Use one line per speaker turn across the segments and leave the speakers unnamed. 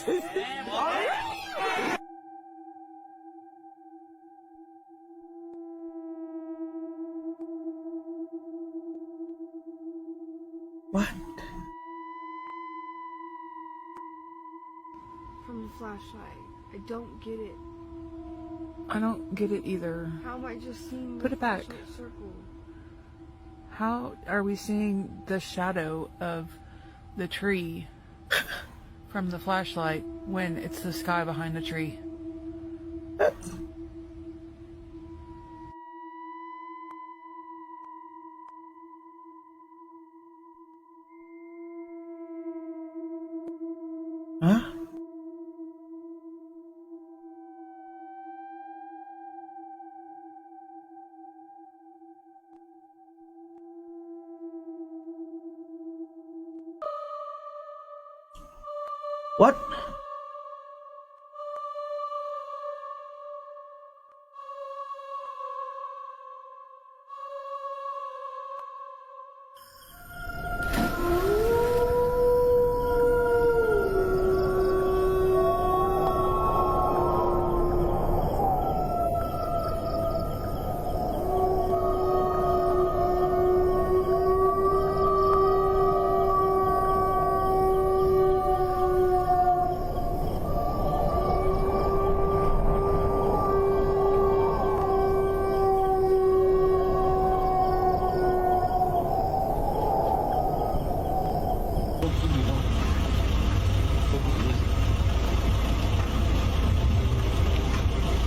What?
From the flashlight. I don't get it.
I don't get it either.
How am I just seeing the
Put it back.
flashlight circle?
How are we seeing the shadow of the tree from the flashlight when it's the sky behind the tree? Huh? What?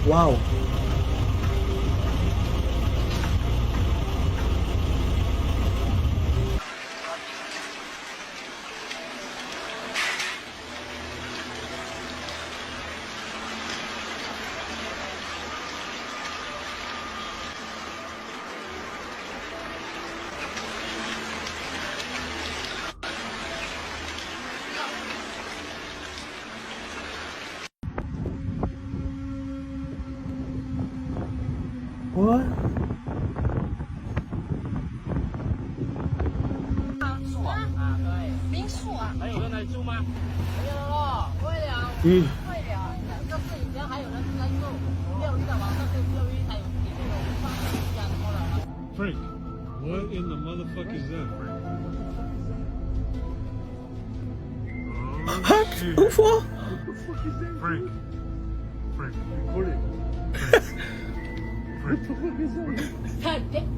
Wow. What?
树啊，对，冰树啊。还有人来住吗？没有了，会了，会了。这是以前还有人来住，钓鱼的晚上可以钓鱼，还有里面有饭这样多了。
Frank, what in the motherfuck is that, Frank?
What?
Shit.
UFO?
What the fuck is that? Frank. Frank, record it. Frank. What the fuck is that?
God damn.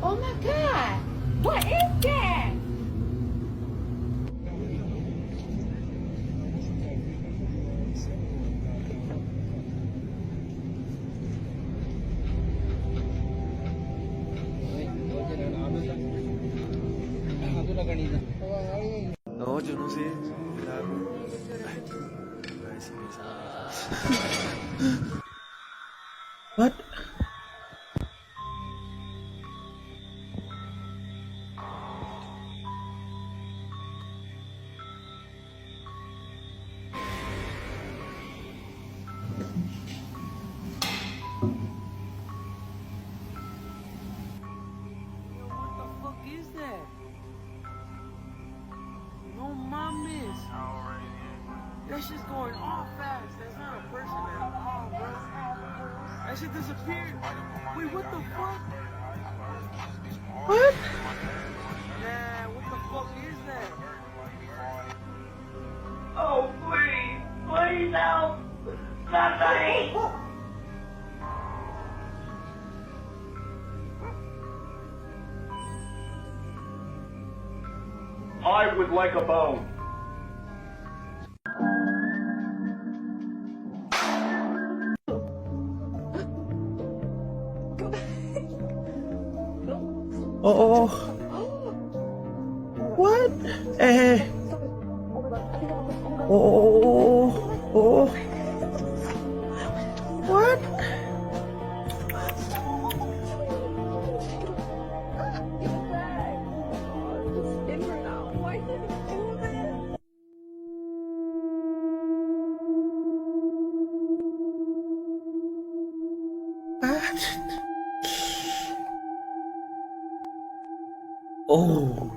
Oh my god, what is that? Oh my god, what is that?
No, yo no sé.
What?
What the fuck is that? No mames. That shit's going off fast. That's not a person at all, bro. That shit disappeared. Wait, what the fuck?
What?
Nah, what the fuck is that?
Oh, please, please help! Somebody! I would like a bone.
Oh. What? Oh. What? Oh.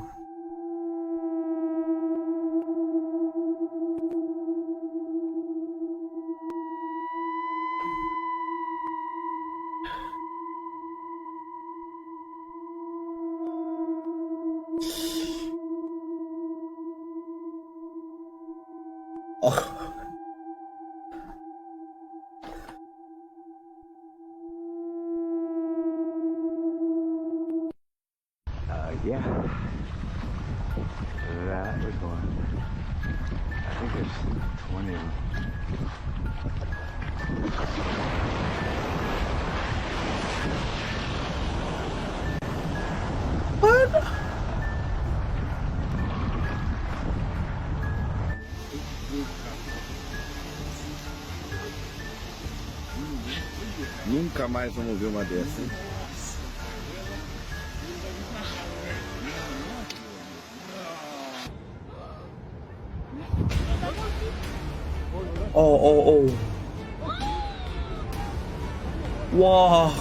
for? I think there's 20 of them.
What?
Nunca mais vamos ver uma dessa, hein?
Oh. Wow.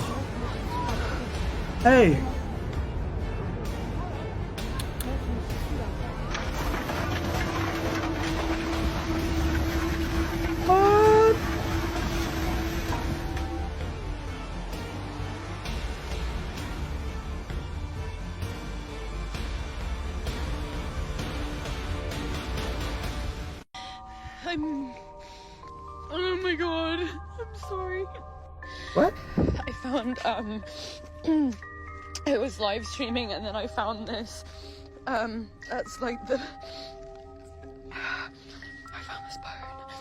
Hey. What?
Oh my god. I'm sorry.
What?
I found, it was live streaming and then I found this, that's like the, I found this bone.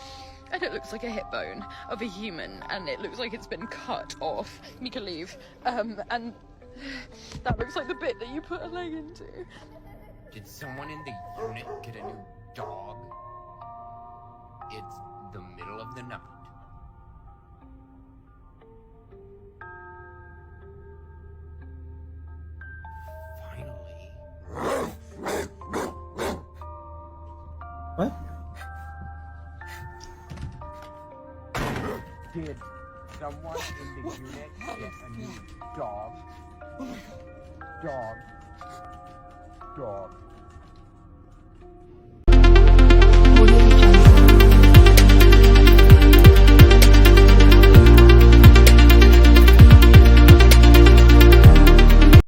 And it looks like a hip bone of a human and it looks like it's been cut off. You can leave. And that looks like the bit that you put a leg into.
Did someone in the unit get a new dog? It's the middle of the night. Finally.
What?
Did someone in the unit get a new dog? Dog.